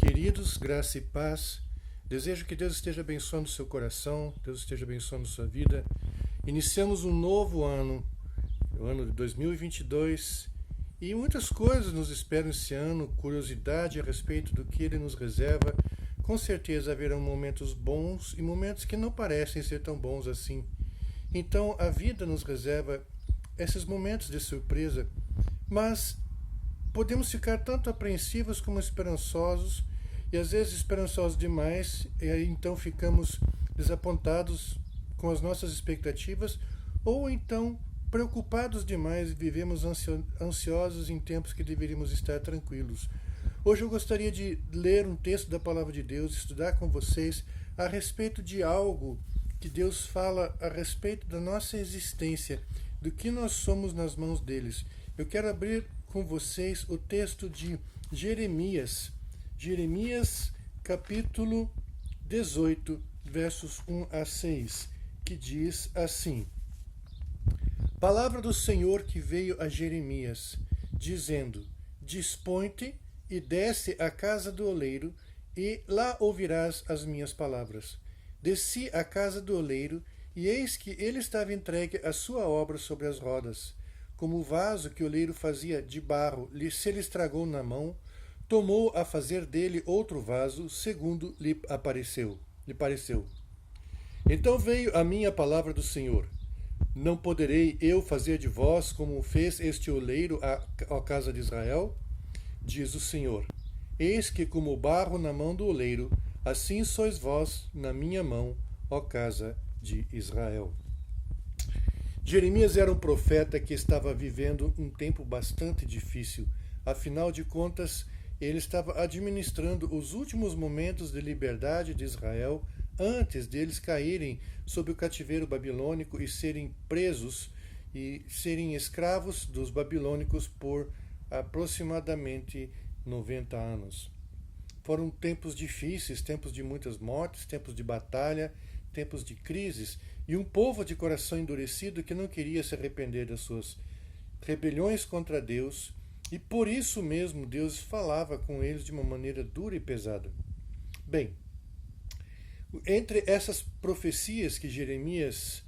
Queridos, graça e paz. Desejo que Deus esteja abençoando o seu coração, Deus esteja abençoando a sua vida. Iniciamos um novo ano, o ano de 2022, e muitas coisas nos esperam esse ano, curiosidade a respeito do que Ele nos reserva. Com certeza haverão momentos bons e momentos que não parecem ser tão bons assim. Então a vida nos reserva esses momentos de surpresa, mas podemos ficar tanto apreensivos como esperançosos, e às vezes esperançosos demais, e aí então ficamos desapontados com as nossas expectativas, ou então preocupados demais e vivemos ansiosos em tempos que deveríamos estar tranquilos. Hoje eu gostaria de ler um texto da Palavra de Deus, estudar com vocês a respeito de algo que Deus fala a respeito da nossa existência, do que nós somos nas mãos deles. Eu quero abrir com vocês o texto de Jeremias, capítulo 18, versos 1 a 6, que diz assim: Palavra do Senhor que veio a Jeremias, dizendo: Dispõe-te e desce à casa do oleiro, e lá ouvirás as minhas palavras. Desci à casa do oleiro, e eis que ele estava entregue à sua obra sobre as rodas. Como o vaso que o oleiro fazia de barro se lhe estragou na mão, tomou a fazer dele outro vaso, segundo lhe pareceu. Então veio a mim a palavra do Senhor: Não poderei eu fazer de vós como fez este oleiro à casa de Israel? Diz o Senhor: Eis que como o barro na mão do oleiro, assim sois vós na minha mão, ó casa de Israel. Jeremias era um profeta que estava vivendo um tempo bastante difícil. Afinal de contas, ele estava administrando os últimos momentos de liberdade de Israel antes deles caírem sob o cativeiro babilônico e serem presos e serem escravos dos babilônicos por aproximadamente 90 anos. Foram tempos difíceis, tempos de muitas mortes, tempos de batalha, tempos de crises, e um povo de coração endurecido que não queria se arrepender das suas rebeliões contra Deus, e por isso mesmo Deus falava com eles de uma maneira dura e pesada. Bem, entre essas profecias que Jeremias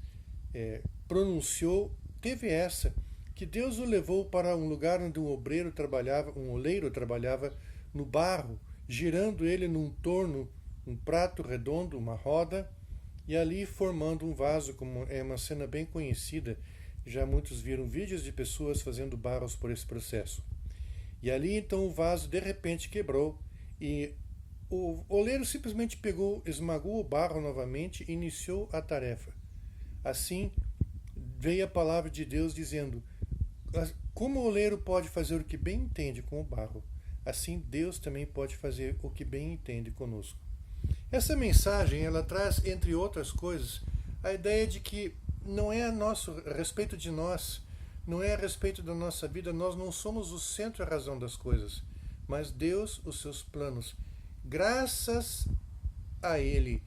pronunciou, teve essa, que Deus o levou para um lugar onde um oleiro trabalhava no barro, girando ele num torno, um prato redondo, uma roda, e ali formando um vaso, como é uma cena bem conhecida. Já muitos viram vídeos de pessoas fazendo barros por esse processo. E ali então o vaso de repente quebrou e o oleiro simplesmente esmagou o barro novamente e iniciou a tarefa. Assim veio a palavra de Deus dizendo: como o oleiro pode fazer o que bem entende com o barro, assim Deus também pode fazer o que bem entende conosco. Essa mensagem, ela traz, entre outras coisas, a ideia de que não é a respeito de nós, não é a respeito da nossa vida, nós não somos o centro e a razão das coisas, mas Deus, os seus planos. Graças a Ele,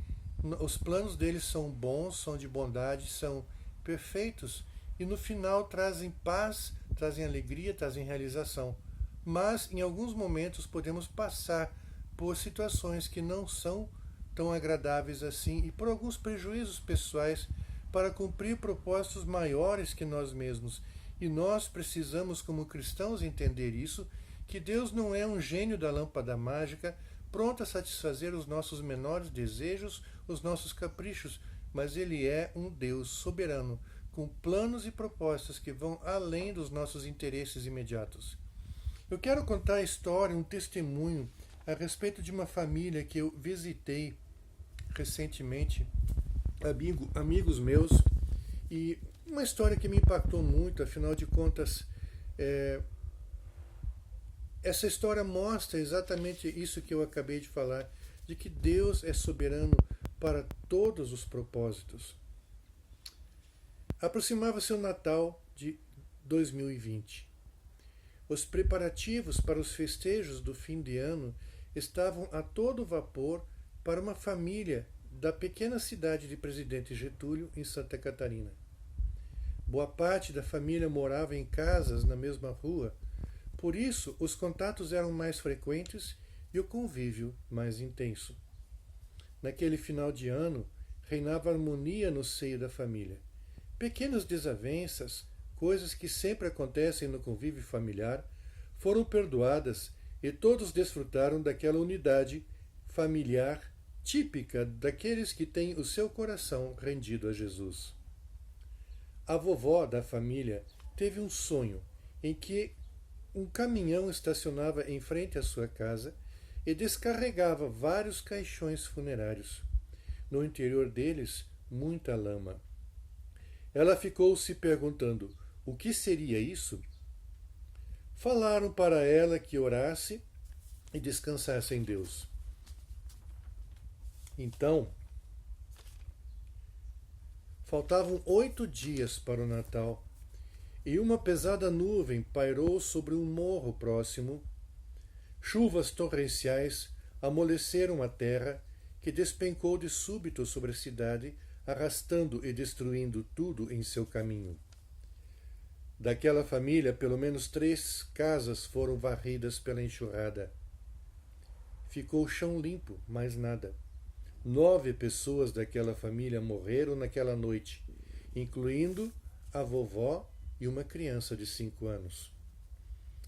os planos dele são bons, são de bondade, são perfeitos, e no final trazem paz, trazem alegria, trazem realização. Mas em alguns momentos podemos passar por situações que não são tão agradáveis assim e por alguns prejuízos pessoais para cumprir propósitos maiores que nós mesmos. E nós precisamos, como cristãos, entender isso, que Deus não é um gênio da lâmpada mágica, pronto a satisfazer os nossos menores desejos, os nossos caprichos, mas Ele é um Deus soberano, com planos e propostas que vão além dos nossos interesses imediatos. Eu quero contar a história, um testemunho a respeito de uma família que eu visitei recentemente, amigos meus, e uma história que me impactou muito. Afinal de contas, essa história mostra exatamente isso que eu acabei de falar, de que Deus é soberano para todos os propósitos. Aproximava-se o Natal de 2020. Os preparativos para os festejos do fim de ano estavam a todo vapor para uma família da pequena cidade de Presidente Getúlio, em Santa Catarina. Boa parte da família morava em casas na mesma rua, por isso os contatos eram mais frequentes e o convívio mais intenso. Naquele final de ano, reinava harmonia no seio da família. Pequenas desavenças, coisas que sempre acontecem no convívio familiar, foram perdoadas e todos desfrutaram daquela unidade familiar típica daqueles que têm o seu coração rendido a Jesus. A vovó da família teve um sonho em que um caminhão estacionava em frente à sua casa e descarregava vários caixões funerários. No interior deles, muita lama. Ela ficou se perguntando: o que seria isso? Falaram para ela que orasse e descansasse em Deus. Então, faltavam 8 dias para o Natal e uma pesada nuvem pairou sobre um morro próximo. Chuvas torrenciais amoleceram a terra, que despencou de súbito sobre a cidade, arrastando e destruindo tudo em seu caminho. Daquela família, pelo menos 3 casas foram varridas pela enxurrada. Ficou o chão limpo, mais nada. 9 pessoas daquela família morreram naquela noite, incluindo a vovó e uma criança de 5 anos.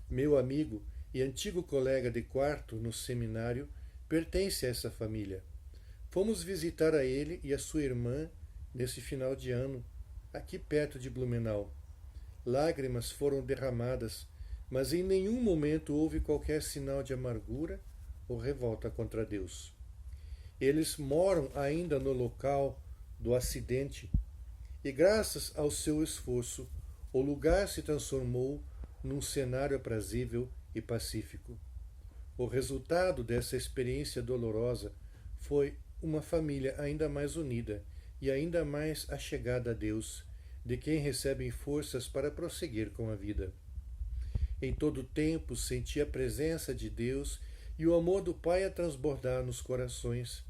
Meu amigo e antigo colega de quarto no seminário pertence a essa família. Fomos visitar a ele e a sua irmã nesse final de ano, aqui perto de Blumenau. Lágrimas foram derramadas, mas em nenhum momento houve qualquer sinal de amargura ou revolta contra Deus. Eles moram ainda no local do acidente e, graças ao seu esforço, o lugar se transformou num cenário aprazível e pacífico. O resultado dessa experiência dolorosa foi uma família ainda mais unida e ainda mais achegada a Deus, de quem recebem forças para prosseguir com a vida. Em todo o tempo senti a presença de Deus e o amor do Pai a transbordar nos corações.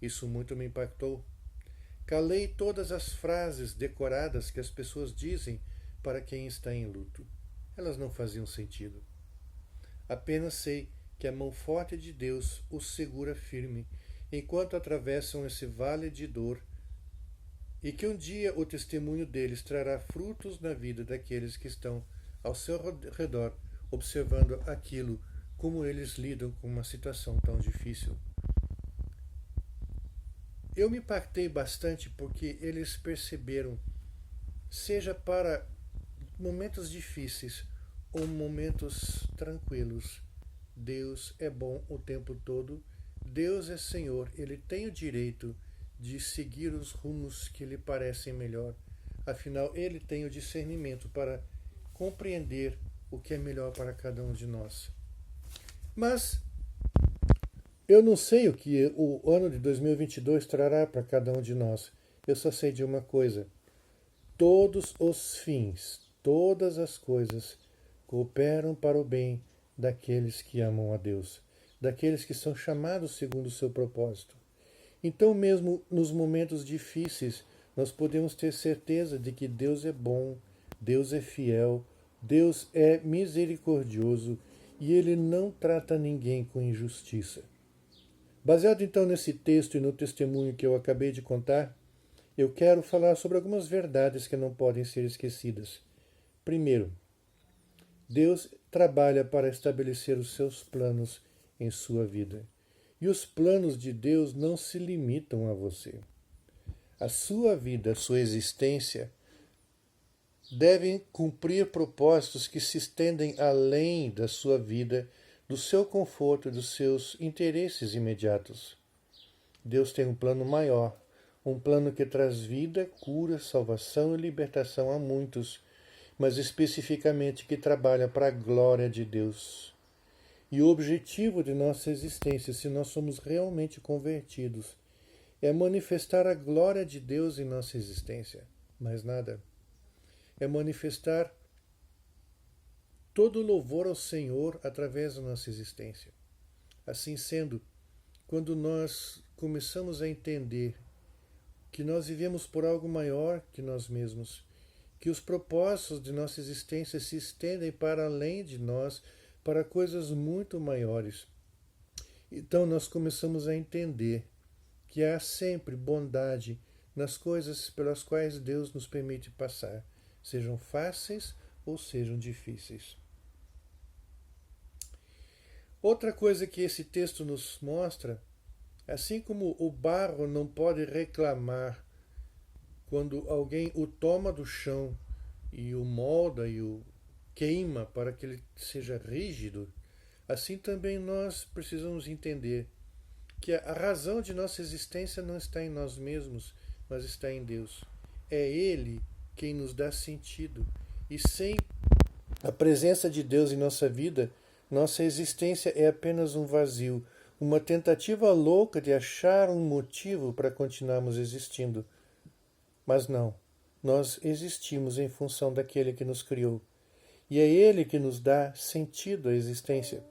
Isso muito me impactou. Calei todas as frases decoradas que as pessoas dizem para quem está em luto. Elas não faziam sentido. Apenas sei que a mão forte de Deus os segura firme enquanto atravessam esse vale de dor e que um dia o testemunho deles trará frutos na vida daqueles que estão ao seu redor, observando aquilo, como eles lidam com uma situação tão difícil. Eu me impactei bastante porque eles perceberam, seja para momentos difíceis ou momentos tranquilos, Deus é bom o tempo todo, Deus é Senhor, Ele tem o direito de seguir os rumos que lhe parecem melhor, afinal Ele tem o discernimento para compreender o que é melhor para cada um de nós. Mas eu não sei o que o ano de 2022 trará para cada um de nós. Eu só sei de uma coisa: todos os fins, todas as coisas cooperam para o bem daqueles que amam a Deus, daqueles que são chamados segundo o seu propósito. Então, mesmo nos momentos difíceis, nós podemos ter certeza de que Deus é bom, Deus é fiel, Deus é misericordioso e Ele não trata ninguém com injustiça. Baseado então nesse texto e no testemunho que eu acabei de contar, eu quero falar sobre algumas verdades que não podem ser esquecidas. Primeiro, Deus trabalha para estabelecer os seus planos em sua vida. E os planos de Deus não se limitam a você. A sua vida, a sua existência, devem cumprir propósitos que se estendem além da sua vida, do seu conforto e dos seus interesses imediatos. Deus tem um plano maior, um plano que traz vida, cura, salvação e libertação a muitos, mas especificamente que trabalha para a glória de Deus. E o objetivo de nossa existência, se nós somos realmente convertidos, é manifestar a glória de Deus em nossa existência. Mais nada. É manifestar todo o louvor ao Senhor através da nossa existência. Assim sendo, quando nós começamos a entender que nós vivemos por algo maior que nós mesmos, que os propósitos de nossa existência se estendem para além de nós, para coisas muito maiores, Então nós começamos a entender que há sempre bondade nas coisas pelas quais Deus nos permite passar, sejam fáceis ou sejam difíceis. Outra coisa que esse texto nos mostra, assim como o barro não pode reclamar quando alguém o toma do chão e o molda e o queima para que ele seja rígido, assim também nós precisamos entender que a razão de nossa existência não está em nós mesmos, mas está em Deus. É Ele quem nos dá sentido. E sem a presença de Deus em nossa vida, nossa existência é apenas um vazio, uma tentativa louca de achar um motivo para continuarmos existindo. Mas não, nós existimos em função daquele que nos criou. E é Ele que nos dá sentido à existência.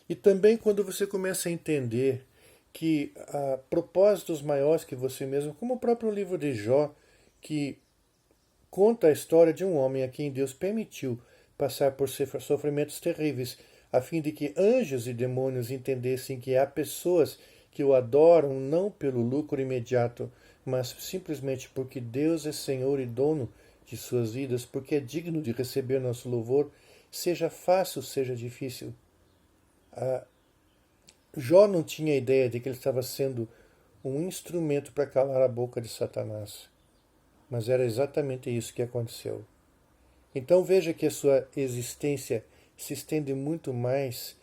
E também quando você começa a entender que há propósitos maiores que você mesmo, como o próprio livro de Jó, que conta a história de um homem a quem Deus permitiu passar por sofrimentos terríveis, a fim de que anjos e demônios entendessem que há pessoas que o adoram não pelo lucro imediato, mas simplesmente porque Deus é Senhor e dono de suas vidas, porque é digno de receber nosso louvor, seja fácil, seja difícil. Jó não tinha ideia de que ele estava sendo um instrumento para calar a boca de Satanás. Mas era exatamente isso que aconteceu. Então veja que a sua existência se estende muito mais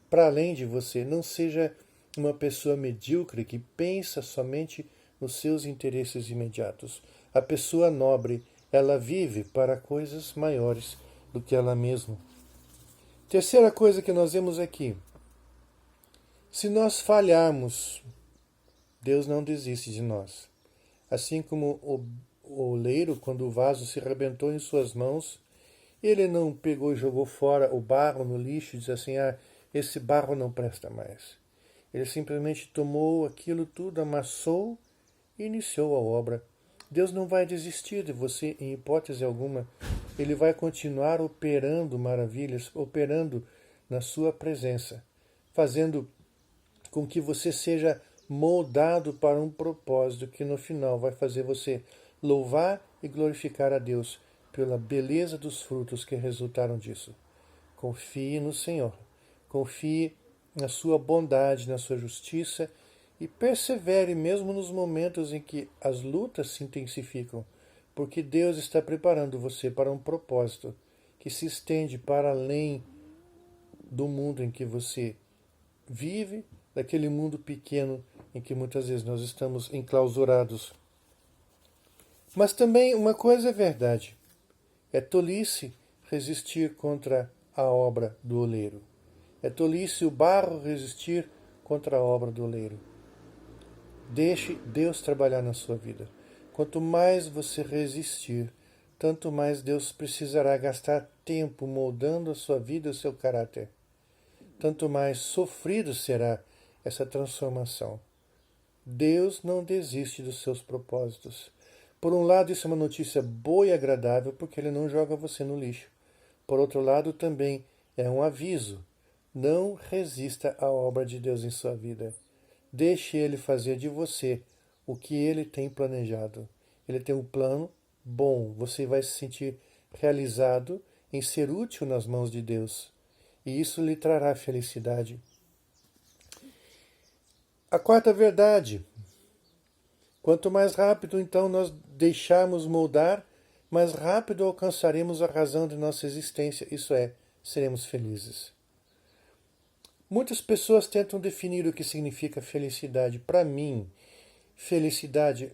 para além de você. Não seja uma pessoa medíocre que pensa somente nos seus interesses imediatos. A pessoa nobre, ela vive para coisas maiores do que ela mesma. Terceira coisa que nós vemos aqui. Se nós falharmos, Deus não desiste de nós. Assim como o oleiro, quando o vaso se arrebentou em suas mãos, ele não pegou e jogou fora o barro no lixo e disse assim, esse barro não presta mais. Ele simplesmente tomou aquilo tudo, amassou e iniciou a obra. Deus não vai desistir de você em hipótese alguma. Ele vai continuar operando maravilhas, operando na sua presença, fazendo com que você seja moldado para um propósito que no final vai fazer você louvar e glorificar a Deus pela beleza dos frutos que resultaram disso. Confie no Senhor, confie na sua bondade, na sua justiça e persevere mesmo nos momentos em que as lutas se intensificam, porque Deus está preparando você para um propósito que se estende para além do mundo em que você vive, daquele mundo pequeno em que muitas vezes nós estamos enclausurados. Mas também uma coisa é verdade, é tolice resistir contra a obra do oleiro. É tolice o barro resistir contra a obra do oleiro. Deixe Deus trabalhar na sua vida. Quanto mais você resistir, tanto mais Deus precisará gastar tempo moldando a sua vida e o seu caráter. Tanto mais sofrido será essa transformação. Deus não desiste dos seus propósitos. Por um lado, isso é uma notícia boa e agradável, porque Ele não joga você no lixo. Por outro lado, também é um aviso. Não resista à obra de Deus em sua vida. Deixe Ele fazer de você o que Ele tem planejado. Ele tem um plano bom. Você vai se sentir realizado em ser útil nas mãos de Deus. E isso lhe trará felicidade. A quarta verdade. Quanto mais rápido, então, nós deixarmos moldar, mais rápido alcançaremos a razão de nossa existência, isso é, seremos felizes. Muitas pessoas tentam definir o que significa felicidade. Para mim, felicidade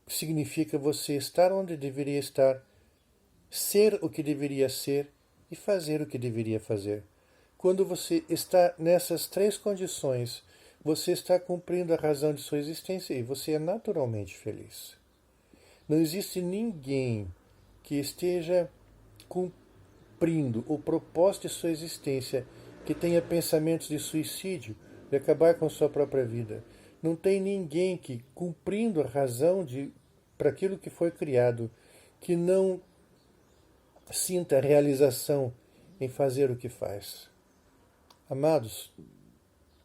significa você estar onde deveria estar, ser o que deveria ser e fazer o que deveria fazer. Quando você está nessas três condições, você está cumprindo a razão de sua existência e você é naturalmente feliz. Não existe ninguém que esteja cumprindo o propósito de sua existência que tenha pensamentos de suicídio, de acabar com sua própria vida. Não tem ninguém que, cumprindo a razão para aquilo que foi criado, que não sinta realização em fazer o que faz. Amados,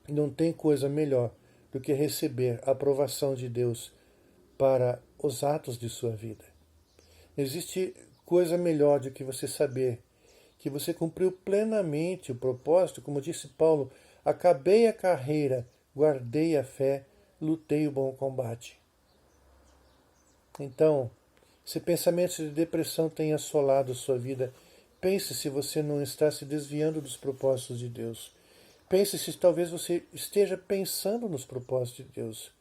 Não tem coisa melhor do que receber a aprovação de Deus para os atos de sua vida. Não existe coisa melhor do que você saber que você cumpriu plenamente o propósito, como disse Paulo, acabei a carreira, guardei a fé, lutei o bom combate. Então, se pensamentos de depressão têm assolado sua vida, pense se você não está se desviando dos propósitos de Deus. Pense se talvez você esteja pensando nos propósitos de Deus.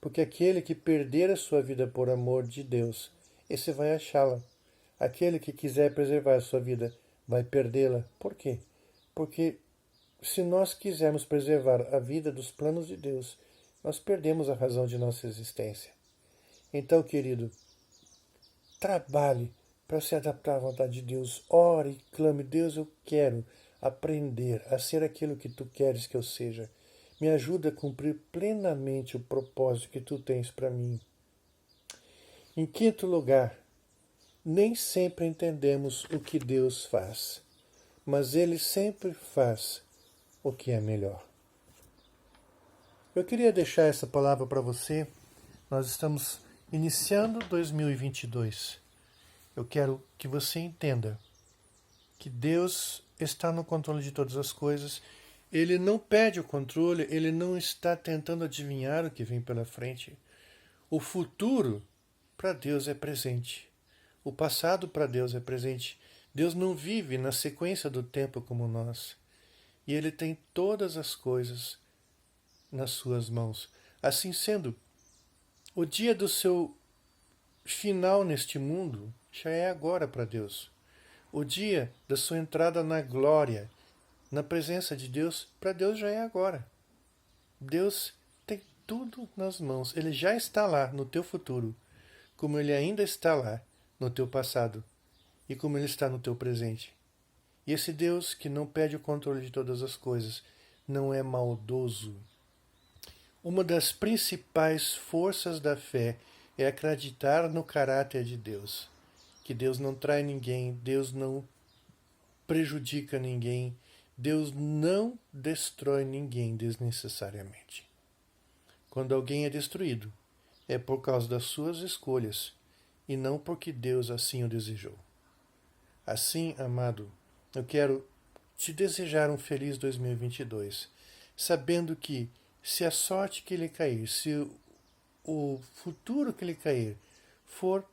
Porque aquele que perder a sua vida por amor de Deus, esse vai achá-la. Aquele que quiser preservar a sua vida, vai perdê-la. Por quê? Porque se nós quisermos preservar a vida dos planos de Deus, nós perdemos a razão de nossa existência. Então, querido, trabalhe para se adaptar à vontade de Deus. Ore e clame, Deus, eu quero aprender a ser aquilo que tu queres que eu seja. Me ajuda a cumprir plenamente o propósito que tu tens para mim. Em quinto lugar, nem sempre entendemos o que Deus faz, mas Ele sempre faz o que é melhor. Eu queria deixar essa palavra para você. Nós estamos iniciando 2022. Eu quero que você entenda que Deus está no controle de todas as coisas. Ele não perde o controle, ele não está tentando adivinhar o que vem pela frente. O futuro, para Deus, é presente. O passado, para Deus, é presente. Deus não vive na sequência do tempo como nós. E Ele tem todas as coisas nas suas mãos. Assim sendo, o dia do seu final neste mundo já é agora para Deus. O dia da sua entrada na glória, na presença de Deus, para Deus já é agora. Deus tem tudo nas mãos. Ele já está lá no teu futuro, como Ele ainda está lá no teu passado e como Ele está no teu presente. E esse Deus que não perde o controle de todas as coisas não é maldoso. Uma das principais forças da fé é acreditar no caráter de Deus. Que Deus não trai ninguém, Deus não prejudica ninguém, Deus não destrói ninguém desnecessariamente. Quando alguém é destruído, é por causa das suas escolhas e não porque Deus assim o desejou. Assim, amado, eu quero te desejar um feliz 2022, sabendo que se a sorte que lhe cair, se o futuro que lhe cair for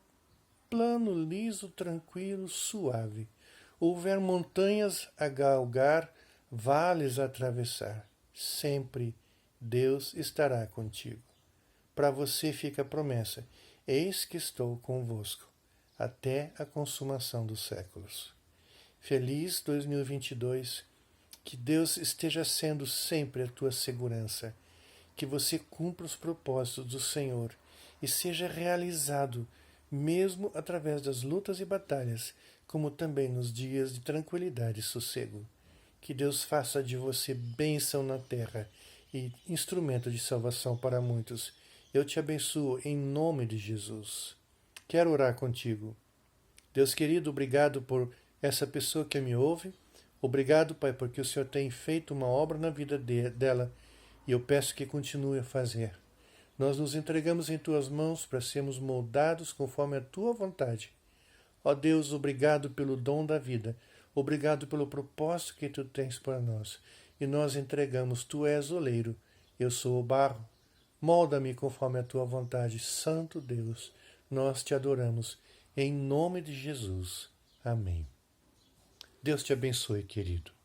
plano, liso, tranquilo, suave, houver montanhas a galgar, vales a atravessar, sempre Deus estará contigo. Para você fica a promessa: eis que estou convosco, até a consumação dos séculos. Feliz 2022, que Deus esteja sendo sempre a tua segurança, que você cumpra os propósitos do Senhor e seja realizado, mesmo através das lutas e batalhas, como também nos dias de tranquilidade e sossego. Que Deus faça de você bênção na terra e instrumento de salvação para muitos. Eu te abençoo em nome de Jesus. Quero orar contigo. Deus querido, obrigado por essa pessoa que me ouve. Obrigado, Pai, porque o Senhor tem feito uma obra na vida dela e eu peço que continue a fazer. Nós nos entregamos em Tuas mãos para sermos moldados conforme a Tua vontade. Ó Deus, obrigado pelo dom da vida. Obrigado pelo propósito que Tu tens para nós. E nós entregamos, Tu és oleiro, eu sou o barro. Molda-me conforme a Tua vontade, Santo Deus. Nós Te adoramos. Em nome de Jesus. Amém. Deus te abençoe, querido.